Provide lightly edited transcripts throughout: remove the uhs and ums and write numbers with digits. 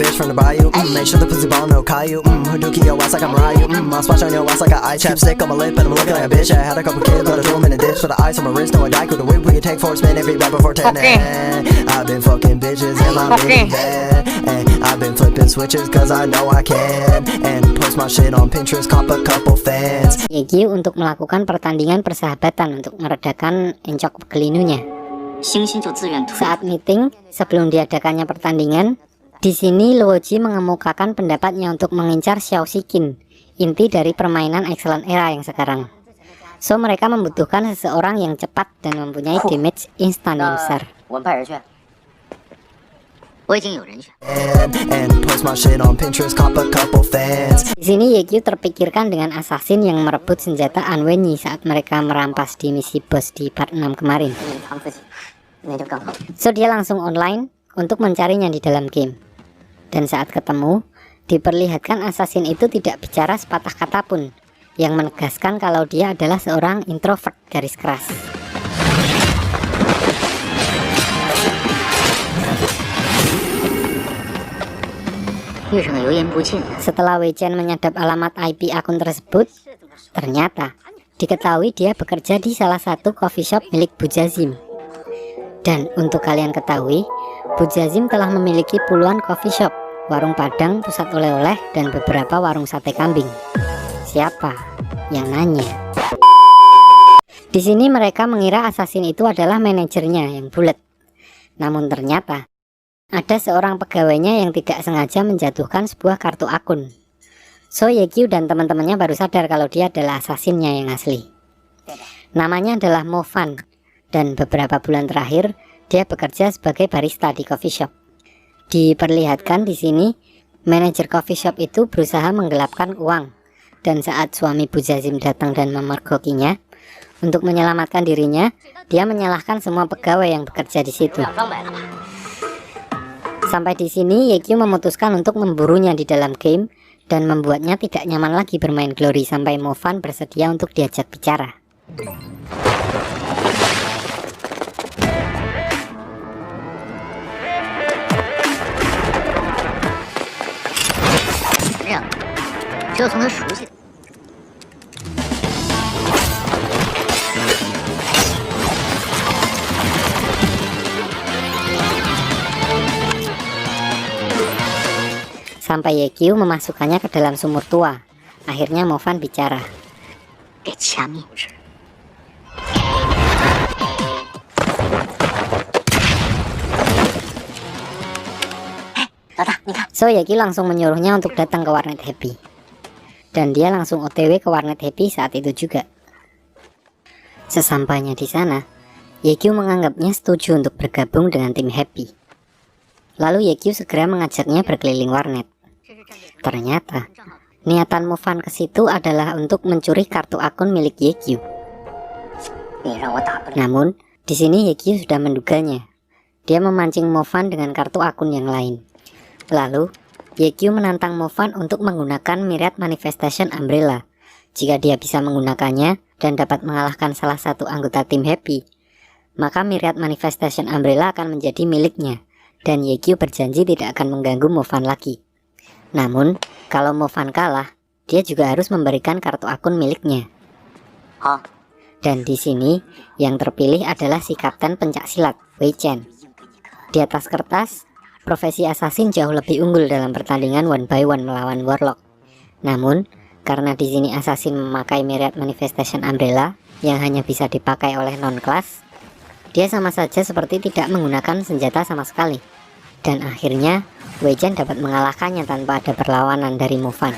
bitch from the bayou. Make sure the pussy ball no Caillou. Hadouken your ass like I'm Ryu. I'll splash on your ass like I chapstick on my lip and I'm looking like a bitch. I had a couple kids, but I threw them in a ditch. With the ice on my wrist, no I die. Could the whip we can take force, man, every rap before 10. I've been fucking bitches in my minivan. And I've been flipping switches cause I know I can. And post my shit on Pinterest, cop a couple fans. Yegi untuk melakukan pertandingan persahabatan untuk meredakan encok pegelinunya. Saat meeting, sebelum diadakannya pertandingan, di sini Luoji mengemukakan pendapatnya untuk mengincar Xiao Shiqin, inti dari permainan Excellent Era yang sekarang. So mereka membutuhkan seseorang yang cepat dan mempunyai damage instan yang besar. And post my shit on Pinterest, cop a couple fans. Di sini Yekyu terpikirkan dengan assassin yang merebut senjata Anwenyi saat mereka merampas di misi bos di part 6 kemarin. So dia langsung online untuk mencarinya di dalam game. Dan saat ketemu, diperlihatkan assassin itu tidak bicara sepatah kata pun, yang menegaskan kalau dia adalah seorang introvert garis keras. Setelah Wei Chen menyadap alamat IP akun tersebut, ternyata diketahui dia bekerja di salah satu coffee shop milik Bujazim. Dan untuk kalian ketahui, Bujazim telah memiliki puluhan coffee shop, warung padang, pusat oleh-oleh, dan beberapa warung sate kambing. Siapa yang nanya? Di sini mereka mengira assassin itu adalah manajernya yang bulat. Namun ternyata ada seorang pegawainya yang tidak sengaja menjatuhkan sebuah kartu akun. So Yekyu dan teman-temannya baru sadar kalau dia adalah assassinnya yang asli. Namanya adalah Mofan. Dan beberapa bulan terakhir dia bekerja sebagai barista di coffee shop. Diperlihatkan di sini manajer coffee shop itu berusaha menggelapkan uang. Dan saat suami Bujazim datang dan memergokinya, untuk menyelamatkan dirinya, dia menyalahkan semua pegawai yang bekerja di situ. Sampai di sini Yekyu memutuskan untuk memburunya di dalam game dan membuatnya tidak nyaman lagi bermain Glory sampai Mofan bersedia untuk diajak bicara. Sampai Yekyu memasukkannya ke dalam sumur tua. Akhirnya Mofan bicara. So Yekyu langsung menyuruhnya untuk datang ke warnet Happy. Dan dia langsung OTW ke warnet Happy saat itu juga. Sesampainya di sana, Yekyu menganggapnya setuju untuk bergabung dengan tim Happy. Lalu Yekyu segera mengajaknya berkeliling warnet. Ternyata niatan Mofan ke situ adalah untuk mencuri kartu akun milik Yekyu. Namun di sini Yekyu sudah menduganya. Dia memancing Mofan dengan kartu akun yang lain. Lalu Yekyu menantang Mofan untuk menggunakan Myriad Manifestation Umbrella. Jika dia bisa menggunakannya dan dapat mengalahkan salah satu anggota tim Happy, maka Myriad Manifestation Umbrella akan menjadi miliknya. Dan Yekyu berjanji tidak akan mengganggu Mofan lagi. Namun, kalau Mofan kalah, dia juga harus memberikan kartu akun miliknya. Dan di sini, yang terpilih adalah si kapten pencaksilat, Wei Chen. Di atas kertas, profesi assassin jauh lebih unggul dalam pertandingan 1-by-1 melawan Warlock. Namun, karena di sini assassin memakai Myriad Manifestation Umbrella yang hanya bisa dipakai oleh non-class, dia sama saja seperti tidak menggunakan senjata sama sekali. Dan akhirnya Wei Chen dapat mengalahkannya tanpa ada perlawanan dari Mofan.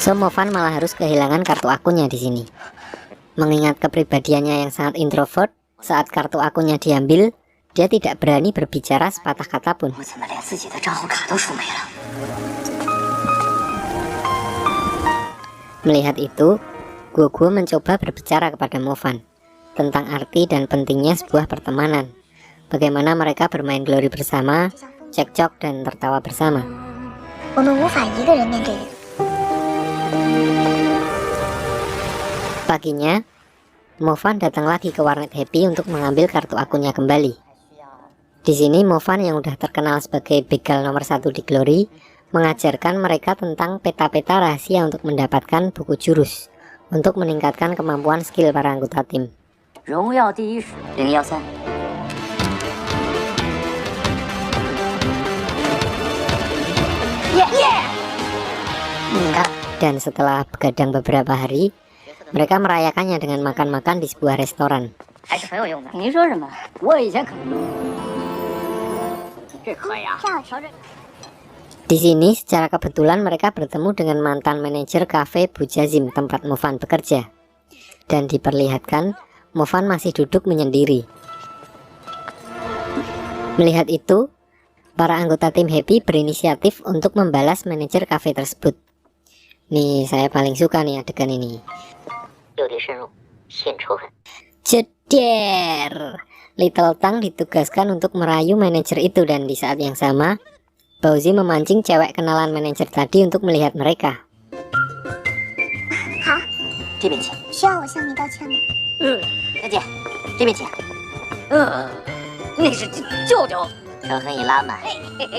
So Mofan malah harus kehilangan kartu akunnya di sini. Mengingat kepribadiannya yang sangat introvert, saat kartu akunnya diambil, dia tidak berani berbicara sepatah kata pun. Melihat itu, Guoguo mencoba berbicara kepada Mofan tentang arti dan pentingnya sebuah pertemanan. bagaimana mereka bermain glori bersama, cekcok dan tertawa bersama. 我们无法一个人面对。 Paginya, Movan datang lagi ke warnet Happy untuk mengambil kartu akunnya kembali. Di sini Movan yang udah terkenal sebagai begal nomor 1 di Glory mengajarkan mereka tentang peta-peta rahasia untuk mendapatkan buku jurus untuk meningkatkan kemampuan skill para anggota tim. 荣耀第一是013。 Dan setelah begadang beberapa hari, mereka merayakannya dengan makan-makan di sebuah restoran. 还是很有用的。你说什么？我以前可这可以啊。 Di sini secara kebetulan mereka bertemu dengan mantan manajer kafe Bujazim tempat Movan bekerja. Dan diperlihatkan Movan masih duduk menyendiri. Melihat itu, para anggota tim Happy berinisiatif untuk membalas manajer kafe tersebut. Nih, saya paling suka nih adegan ini. 诱敌深入，显仇恨。 Jeder! Little Tang ditugaskan untuk merayu manajer itu dan di saat yang sama, Bauzi memancing cewek kenalan manajer tadi untuk melihat mereka. 好，这边请。需要我向你道歉吗？再见，这边请。那是舅舅。仇恨已拉满。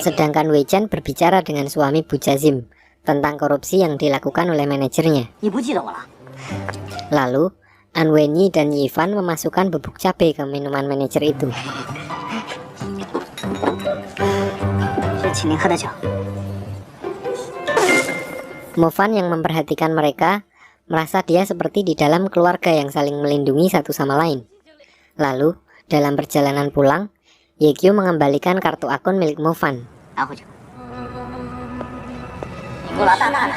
Sedangkan Wei Chen berbicara dengan suami Bujazim tentang korupsi yang dilakukan oleh manajernya. 你不记得我了？ Lalu, An Wenyi dan Yifan memasukkan bubuk cabai ke minuman manajer itu. 是请您喝的酒。 Movan yang memperhatikan mereka merasa dia seperti di dalam keluarga yang saling melindungi satu sama lain. Lalu, dalam perjalanan pulang, Yekyu mengembalikan kartu akun milik Movan. 拿回去。你功劳大大的，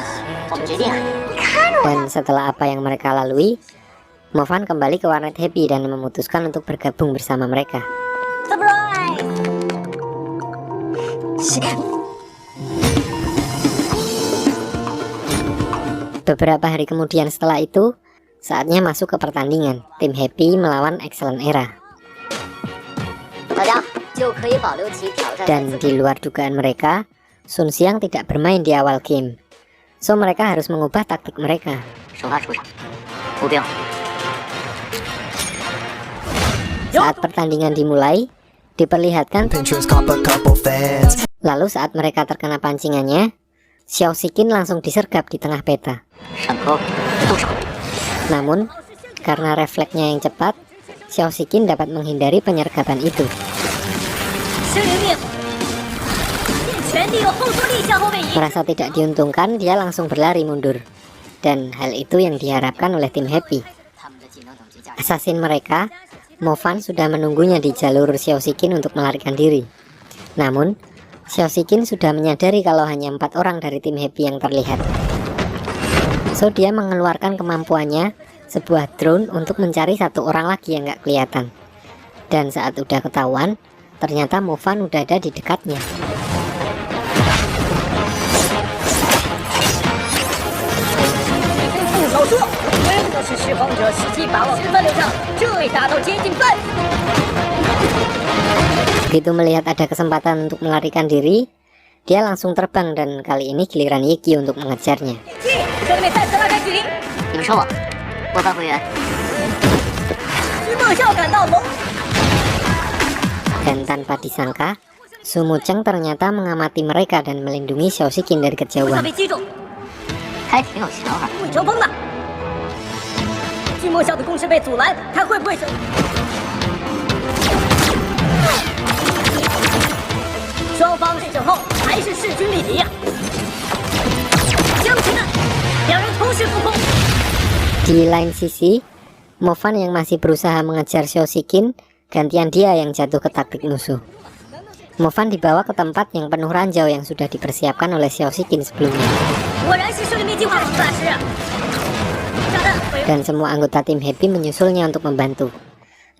我们决定啊。 Dan setelah apa yang mereka lalui, Movan kembali ke warnet Happy dan memutuskan untuk bergabung bersama mereka. Surprise！ Beberapa hari kemudian setelah itu, saatnya masuk ke pertandingan. Tim Happy melawan Excellent Era. 大家就可以保留其挑战。 Dan di luar dugaan mereka, Sun Xiang tidak bermain di awal game. So mereka harus mengubah taktik mereka. 首发出场，步兵。 Saat pertandingan dimulai, diperlihatkan Pinterest cop a couple fans. lalu saat mereka terkena pancingannya, Xiao Xiqin langsung disergap di tengah peta. 上钩，动手。 Namun, karena refleksnya yang cepat, Xiao Xiqin dapat menghindari penyergapan itu. 生灵命，全体有后坐力向后位移。 Merasa tidak diuntungkan, dia langsung berlari mundur. Dan hal itu yang diharapkan oleh tim Happy. 他们的技能等级加。 Assassin mereka, Movan sudah menunggunya di jalur Xiao Xiqin untuk melarikan diri. Namun, Xiao Xiqin sudah menyadari kalau hanya 4 orang dari tim Happy yang terlihat. So dia mengeluarkan kemampuannya, sebuah drone untuk mencari 1 orang lagi yang gak kelihatan. Dan saat udah ketahuan, ternyata Movan udah ada di dekatnya. 副手说，真的是释放者时机把握十分流畅，这位打到接近半。 Begitu melihat ada kesempatan untuk melarikan diri, dia langsung terbang dan kali ini giliran Yiki untuk mengejarnya. 兄弟们再次拉开距离。你们说我返回原。徐梦笑赶到龙。 Dan tanpa disangka, Sumu Cheng ternyata mengamati mereka dan melindungi Xiao Xiqin dari 不要 kejauhan. 被击中，还挺有想法。会成风的。徐梦笑的攻势被阻拦，他会不会成？双方对阵后还是势均力敌呀、将其的，两人同时浮空。 Di lain sisi, Movan yang masih berusaha mengejar Xiao Xiqin, gantian dia yang jatuh ke taktik musuh. Movan dibawa ke tempat yang penuh ranjau yang sudah dipersiapkan oleh Xiao Xiqin sebelumnya. 果然是生命计划的大师啊！炸弹毁 Dan semua anggota tim Happy menyusulnya untuk membantu.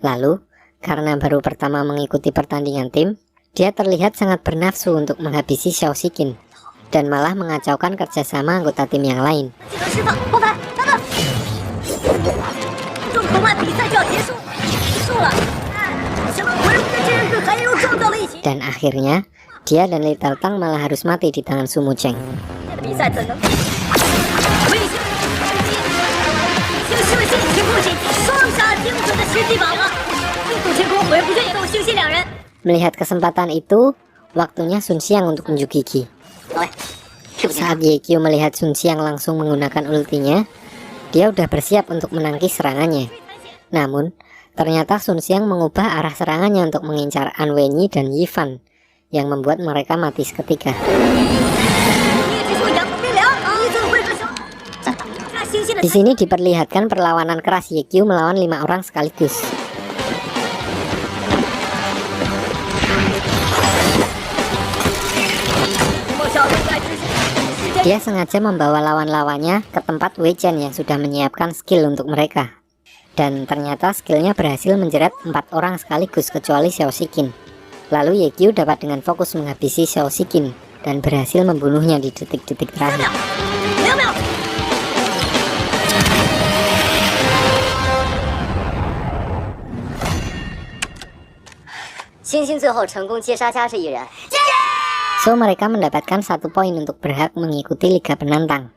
Lalu, karena baru pertama mengikuti pertandingan tim, dia terlihat sangat bernafsu untuk menghabisi Xiao Xiqin dan malah mengacaukan kerjasama anggota tim yang lain. 技能释放，后排等等。重口慢比赛就要结束了，什么鬼物的这人跟韩流撞到了一起？ Dan akhirnya dia dan Little Tang malah harus mati di tangan Su Mucheng. 比赛怎能？危险！请射线情况是双杀精准的吃鸡宝了。印度天空回不见斗星星两人。 Melihat kesempatan itu, waktunya Sun Xiang untuk unjuk gigi. Saat Ye Qiu melihat Sun Xiang langsung menggunakan ultinya, dia udah bersiap untuk menangkis serangannya. Namun, ternyata Sun Xiang mengubah arah serangannya untuk mengincar An Wenyi dan Yi Fan, yang membuat mereka mati seketika. Di sini diperlihatkan perlawanan keras Ye Qiu melawan 5 orang sekaligus. Dia sengaja membawa lawan-lawannya ke tempat Wei Chen yang sudah menyiapkan skill untuk mereka. Dan ternyata skillnya berhasil menjerat 4 orang sekaligus kecuali Xiao Shiqin. Lalu Ye Qiu dapat dengan fokus menghabisi Xiao Shiqin dan berhasil membunuhnya di detik-detik terakhir. 星星最后成功接杀加这一人。 So mereka mendapatkan 1 poin untuk berhak mengikuti Liga Penantang.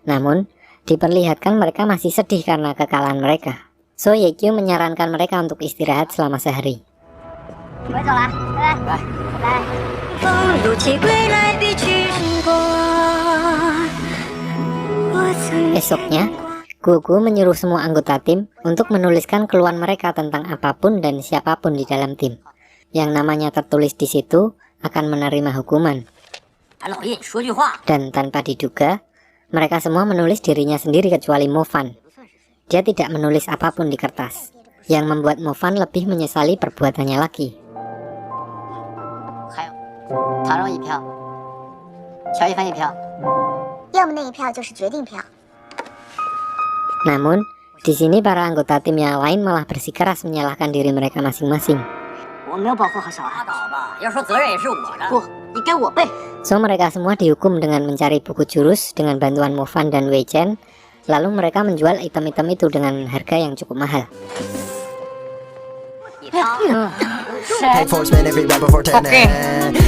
Namun, diperlihatkan mereka masih sedih karena kekalahan mereka. So Ye Qiu menyarankan mereka untuk istirahat selama sehari. Esoknya, Gugu menyuruh semua anggota tim untuk menuliskan keluhan mereka tentang apapun dan siapapun di dalam tim. Yang namanya tertulis di situ akan menerima hukuman. Dan tanpa diduga, mereka semua menulis dirinya sendiri kecuali Mo Fan. Dia tidak menulis apapun di kertas, yang membuat Mo Fan lebih menyesali perbuatannya lagi. Namun, di sini para anggota tim yang lain malah bersikeras menyalahkan diri mereka masing-masing. So mereka semua dihukum dengan mencari buku jurus dengan bantuan Mo Fan dan Wei Chen. Lalu mereka menjual item-item itu dengan harga yang cukup mahal. Hey, force man, every rapper for 10.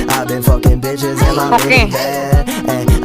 I've been fucking bitches in my minivan.